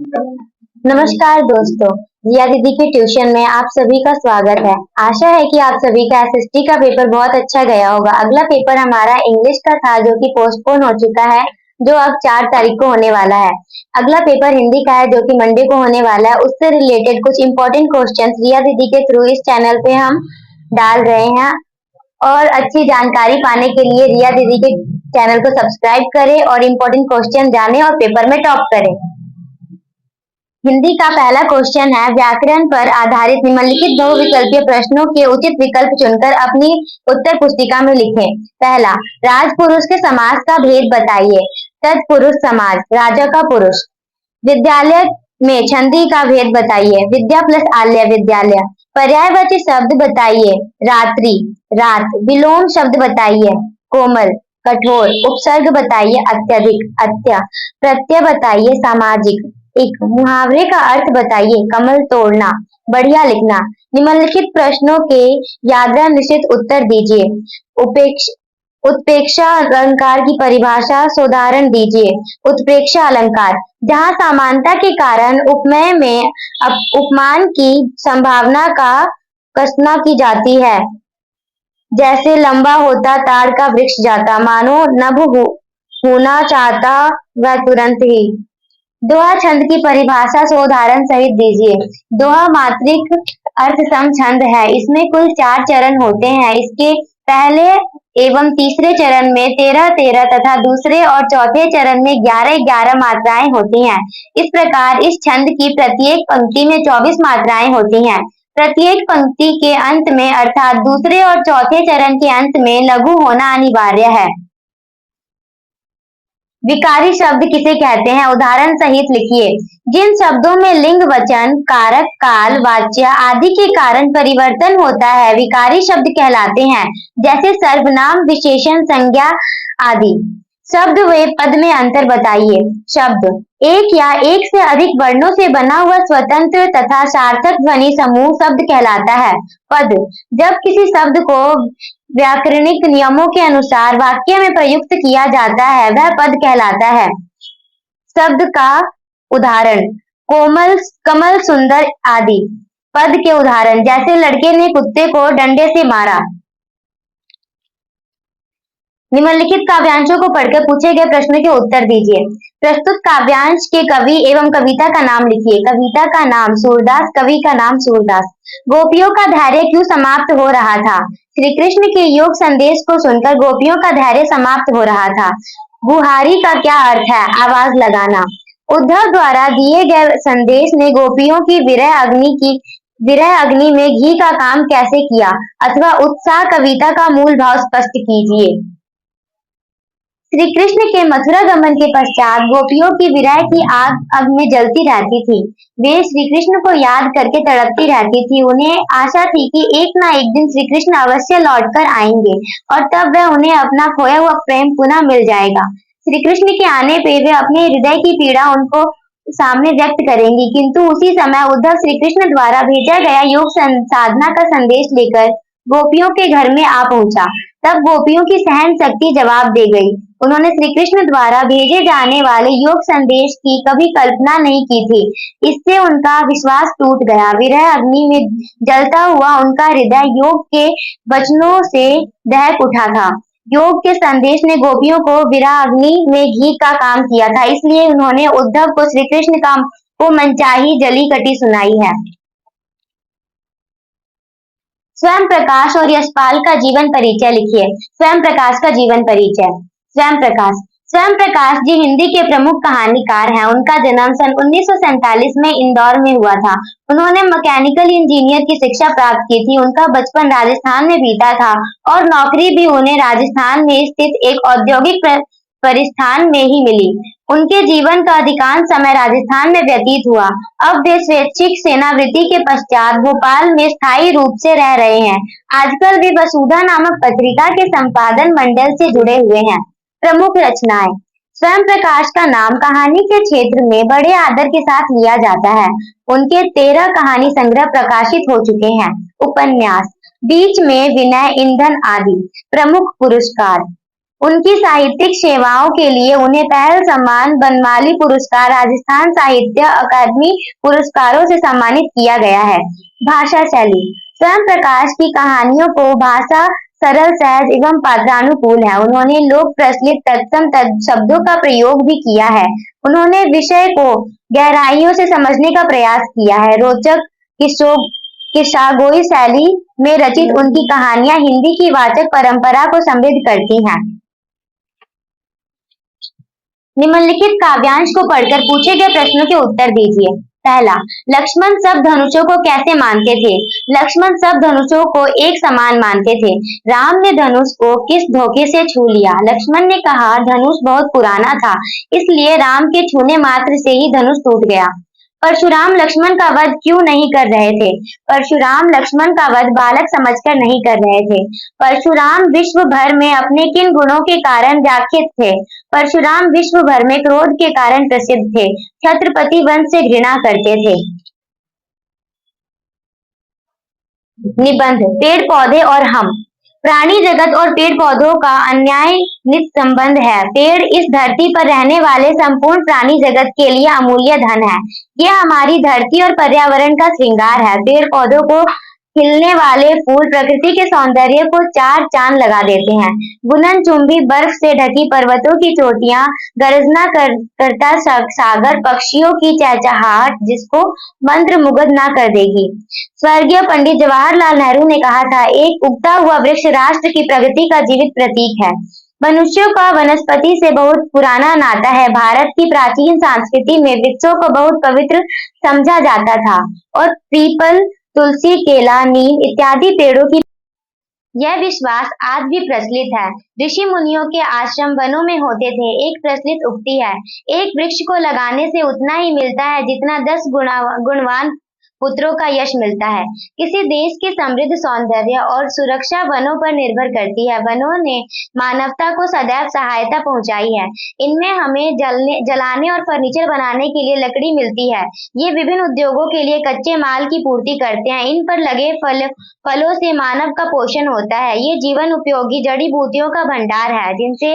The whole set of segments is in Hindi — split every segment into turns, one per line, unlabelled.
नमस्कार दोस्तों, जिया दीदी के ट्यूशन में आप सभी का स्वागत है। आशा है कि आप सभी का एसएसटी का पेपर बहुत अच्छा गया होगा। अगला पेपर हमारा इंग्लिश का था जो कि पोस्टपोन हो चुका है, जो अब 4 तारीख को होने वाला है। अगला पेपर हिंदी का है जो कि मंडे को होने वाला है। उससे रिलेटेड कुछ इंपॉर्टेंट क्वेश्चन जिया दीदी के थ्रू इस चैनल पे हम डाल रहे हैं और अच्छी जानकारी पाने के लिए रिया दीदी के चैनल को सब्सक्राइब करें और इम्पोर्टेंट क्वेश्चन जाने और पेपर में टॉप करें। हिंदी का पहला क्वेश्चन है, व्याकरण पर आधारित निम्नलिखित बहुविकल्पीय प्रश्नों के उचित विकल्प चुनकर अपनी उत्तर पुस्तिका में लिखें। पहला, राजपुरुष के समास का भेद बताइए। तत्पुरुष समास, राजा का पुरुष। विद्यालय में छंदी का भेद बताइए। विद्या प्लस आलय, विद्यालय। पर्यायवाची शब्द बताइए। रात्रि, रात। विलोम शब्द बताइए। कोमल, कठोर। उपसर्ग बताइए। अत्यधिक, अत्य। प्रत्यय बताइए। सामाजिक। एक, मुहावरे का अर्थ बताइए। कमल तोड़ना, बढ़िया लिखना। निम्नलिखित प्रश्नों के यादृ निश्चित उत्तर दीजिए। उत्प्रेक्षा अलंकार की परिभाषा सोदाहरण दीजिए। उत्प्रेक्षा अलंकार, जहाँ समानता के कारण उपमेय में उपमान की संभावना का कल्पना की जाती है, जैसे लंबा होता ताड़ का वृक्ष जाता, मानो नभ होना चाहता वह तुरंत ही। दोहा छंद की परिभाषा से उदाहरण सहित दीजिए। दोहा मात्रिक अर्थ सम छंद है। इसमें कुल 4 चरण होते हैं। इसके पहले एवं तीसरे चरण में 13-13 तथा दूसरे और चौथे चरण में 11-11 मात्राएं होती हैं। इस प्रकार इस छंद की प्रत्येक पंक्ति में 24 मात्राएं होती हैं। प्रत्येक पंक्ति के अंत में अर्थात दूसरे और चौथे चरण के अंत में लघु होना अनिवार्य है। विकारी शब्द किसे कहते हैं? उदाहरण सहित लिखिए। जिन शब्दों में लिंग, वचन, कारक, काल, वाच्य आदि के कारण परिवर्तन होता है विकारी शब्द कहलाते हैं, जैसे सर्वनाम, विशेषण, संज्ञा आदि। शब्द व पद में अंतर बताइए। शब्द, एक या एक से अधिक वर्णों से बना हुआ स्वतंत्र तथा सार्थक ध्वनि समूह शब्द कहलाता है। पद, जब किसी शब्द को व्याकरणिक नियमों के अनुसार वाक्य में प्रयुक्त किया जाता है वह पद कहलाता है। शब्द का उदाहरण, कोमल, कमल, सुंदर आदि। पद के उदाहरण, जैसे लड़के ने कुत्ते को डंडे से मारा। निम्नलिखित काव्यांशों को पढ़कर पूछे गए प्रश्न के उत्तर दीजिए। प्रस्तुत काव्यांश के कवि एवं कविता का नाम लिखिए। कविता का नाम सूरदास, कवि का नाम सूरदास। गोपियों का धैर्य क्यों समाप्त हो रहा था? श्री कृष्ण के योग संदेश को सुनकर गोपियों का धैर्य समाप्त हो रहा था। बुहारी का क्या अर्थ है? आवाज लगाना। उद्धव द्वारा दिए गए संदेश ने गोपियों की विरह अग्नि में घी का काम कैसे किया? अथवा उत्साह कविता का मूल भाव स्पष्ट कीजिए। श्री कृष्ण के मथुरा गमन के पश्चात गोपियों की विरह की आग अग में जलती रहती थी। वे श्री कृष्ण को याद करके तड़पती रहती थी। उन्हें आशा थी कि एक न एक दिन श्री कृष्ण अवश्य लौटकर आएंगे और तब वह उन्हें अपना खोया हुआ प्रेम पुनः मिल जाएगा। श्री कृष्ण के आने पे वे अपने हृदय की पीड़ा उनको सामने व्यक्त करेंगी, किंतु उसी समय उद्धव श्री कृष्ण द्वारा भेजा गया योग साधना का संदेश लेकर गोपियों के घर में आ पहुंचा। तब गोपियों की सहन शक्ति जवाब दे गई। उन्होंने श्री कृष्ण द्वारा भेजे जाने वाले योग संदेश की कभी कल्पना नहीं की थी। इससे उनका विश्वास टूट गया। विरह अग्नि में जलता हुआ उनका हृदय योग के वचनों से दहक उठा था। योग के संदेश ने गोपियों को विरह अग्नि में घी का काम किया था, इसलिए उन्होंने उद्धव को श्री कृष्ण को मनचाही जली कटी सुनाई है। स्वयं प्रकाश और यशपाल का जीवन परिचय लिखिए। स्वयं प्रकाश का जीवन परिचय। स्वयं प्रकाश जी हिंदी के प्रमुख कहानीकार हैं। उनका जन्म सन 1947 में इंदौर में हुआ था। उन्होंने मैकेनिकल इंजीनियर की शिक्षा प्राप्त की थी। उनका बचपन राजस्थान में बीता था और नौकरी भी उन्हें राजस्थान में स्थित एक औद्योगिक परिस्थान में ही मिली। उनके जीवन का अधिकांश समय राजस्थान में व्यतीत हुआ। अब वे स्वैच्छिक सेवानिवृत्ति के पश्चात भोपाल में स्थायी रूप से रह रहे हैं। आजकल वे वसुधा नामक पत्रिका के संपादन मंडल से जुड़े हुए हैं। प्रमुख रचनाएं। स्वयं प्रकाश का नाम कहानी के क्षेत्र में बड़े आदर के साथ लिया जाता है। उनके 13 कहानी संग्रह प्रकाशित हो चुके हैं। उपन्यास, बीच में विनय, ईंधन आदि। प्रमुख पुरस्कार, उनकी साहित्यिक सेवाओं के लिए उन्हें पहल सम्मान, बनमाली पुरस्कार, राजस्थान साहित्य अकादमी पुरस्कारों से सम्मानित किया गया है। भाषा शैली स्वयं प्रकाश की कहानियों को भाषा सरल, सहज एवं पात्रानुकूल है। उन्होंने लोक प्रचलित तत्सम शब्दों का प्रयोग भी किया है। उन्होंने विषय को गहराइयों से समझने का प्रयास किया है। रोचक किस्सों किस्सागोई शैली में रचित उनकी कहानियां हिंदी की वाचक परंपरा को समृद्ध करती हैं। निम्नलिखित काव्यांश को पढ़कर पूछे गए प्रश्नों के उत्तर दीजिए। पहला, लक्ष्मण सब धनुषों को कैसे मानते थे? लक्ष्मण सब धनुषों को एक समान मानते थे। राम ने धनुष को किस धोखे से छू लिया? लक्ष्मण ने कहा, धनुष बहुत पुराना था, इसलिए राम के छूने मात्र से ही धनुष टूट गया। परशुराम लक्ष्मण का वध क्यों नहीं कर रहे थे? परशुराम लक्ष्मण का वध बालक समझकर नहीं कर रहे थे। परशुराम विश्व भर में अपने किन गुणों के कारण व्याख्यात थे? परशुराम विश्व भर में क्रोध के कारण प्रसिद्ध थे। छत्रपति वंश से घृणा करते थे। निबंध, पेड़ पौधे और हम। प्राणी जगत और पेड़ पौधों का अन्यायित संबंध है। पेड़ इस धरती पर रहने वाले संपूर्ण प्राणी जगत के लिए अमूल्य धन है। यह हमारी धरती और पर्यावरण का श्रृंगार है। पेड़ पौधों को खिलने वाले फूल प्रकृति के सौंदर्य को चार चांद लगा देते हैं। गुननचुंबी बर्फ से ढकी पर्वतों की चोटियां, गर्जना करता सागर, पक्षियों की चहचहाहट जिसको मंत्रमुग्ध ना कर देगी। स्वर्गीय पंडित जवाहरलाल नेहरू ने कहा था, एक उगता हुआ वृक्ष राष्ट्र की प्रगति का जीवित प्रतीक है। मनुष्यों का वनस्पति से बहुत पुराना नाता है। भारत की प्राचीन संस्कृति में वृक्षों को बहुत पवित्र समझा जाता था और पीपल, तुलसी, केला, नीम इत्यादि पेड़ों की यह विश्वास आज भी प्रचलित है। ऋषि मुनियों के आश्रम वनों में होते थे। एक प्रचलित उक्ति है, एक वृक्ष को लगाने से उतना ही मिलता है जितना 10 गुणवान पुत्रों का यश मिलता है। किसी देश की समृद्ध सौंदर्य और सुरक्षा वनों पर निर्भर करती है। वनों ने मानवता को सदैव सहायता पहुंचाई है। इनमें हमें जलाने और फर्नीचर बनाने के लिए लकड़ी मिलती है। ये विभिन्न उद्योगों के लिए कच्चे माल की पूर्ति करते हैं। इन पर लगे फलों से मानव का पोषण होता है। ये जीवन उपयोगी जड़ी बूटियों का भंडार है जिनसे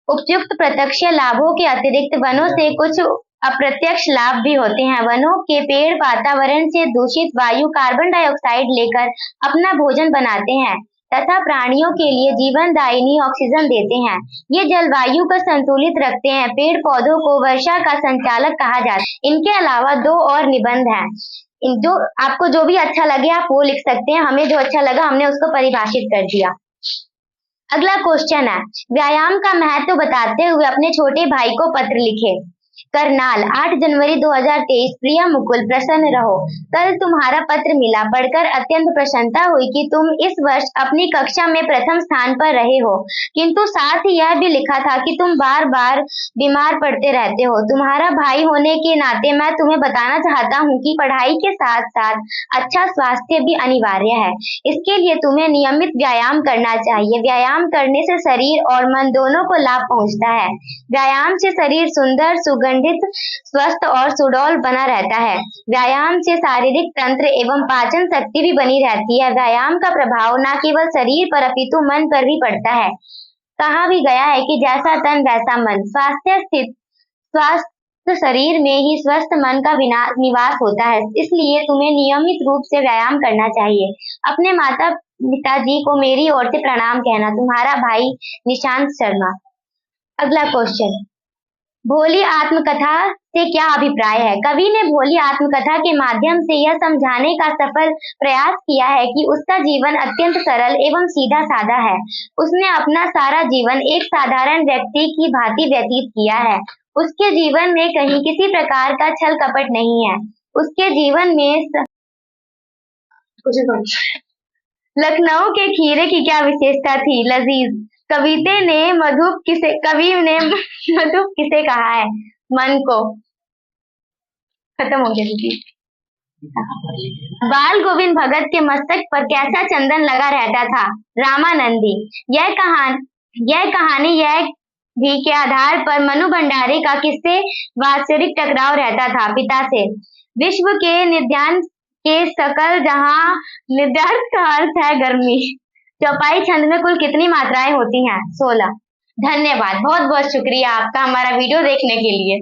उपयुक्त प्रत्यक्ष लाभों के अतिरिक्त वनों से कुछ अप्रत्यक्ष लाभ भी होते हैं। वनों के पेड़ वातावरण से दूषित वायु कार्बन डाइऑक्साइड लेकर अपना भोजन बनाते हैं तथा प्राणियों के लिए जीवनदायिनी ऑक्सीजन देते हैं। ये जलवायु को संतुलित रखते हैं। पेड़ पौधों को वर्षा का संचालक कहा जाता है। इनके अलावा 2 और निबंध हैं। जो आपको जो भी अच्छा लगे आप वो लिख सकते हैं। हमें जो अच्छा लगा हमने उसको परिभाषित कर दिया। अगला क्वेश्चन है, व्यायाम का महत्व बताते हुए अपने छोटे भाई को पत्र लिखे। करनाल, 8 जनवरी 2023। प्रिय मुकुल, प्रसन्न रहो। कल तुम्हारा पत्र मिला, पढ़कर अत्यंत प्रसन्नता हुई कि तुम इस वर्ष अपनी कक्षा में प्रथम स्थान पर रहे हो, किंतु साथ ही यह भी लिखा था कि तुम बार बार बीमार पड़ते रहते हो। तुम्हारा भाई होने के नाते मैं तुम्हें बताना चाहता हूँ कि पढ़ाई के साथ साथ अच्छा स्वास्थ्य भी अनिवार्य है। इसके लिए तुम्हें नियमित व्यायाम करना चाहिए। व्यायाम करने से शरीर और मन दोनों को लाभ पहुंचता है। व्यायाम से शरीर सुंदर, सुगंधित, स्वस्थ और सुडौल बना रहता है। व्यायाम से शारीरिक तंत्र एवं पाचन शक्ति भी बनी रहती है। व्यायाम का प्रभाव न केवल शरीर पर अपितु मन पर भी पड़ता है। कहा भी गया है कि जैसा तन वैसा मन। स्वस्थ शरीर में ही स्वस्थ मन का निवास होता है। इसलिए तुम्हें नियमित रूप से व्यायाम करना चाहिए। अपने माता पिताजी को मेरी ओर से प्रणाम कहना। तुम्हारा भाई निशांत शर्मा। अगला क्वेश्चन, भोली आत्मकथा से क्या अभिप्राय है? कवि ने भोली आत्मकथा के माध्यम से यह समझाने का सफल प्रयास किया है कि उसका जीवन अत्यंत सरल एवं सीधा साधा है। उसने अपना सारा जीवन एक साधारण व्यक्ति की भांति व्यतीत किया है। उसके जीवन में कहीं किसी प्रकार का छल कपट नहीं है। उसके जीवन में लखनऊ के खीरे की क्या विशेषता थी? लजीज। कवि ने मधुप किसे कहा है? मन को। खत्म हो गया दीदी। बाल गोविंद भगत के मस्तक पर कैसा चंदन लगा रहता था? रामानंदी। यह कहानी भी के आधार पर मनु भंडारी का किससे वात्सरिक टकराव रहता था? पिता से। विश्व के निद्यान के सकल जहां, निद्यार्थ का अर्थ है गर्मी। चौपाई छंद में कुल कितनी मात्राएं होती हैं? 16। धन्यवाद, बहुत बहुत शुक्रिया आपका हमारा वीडियो देखने के लिए।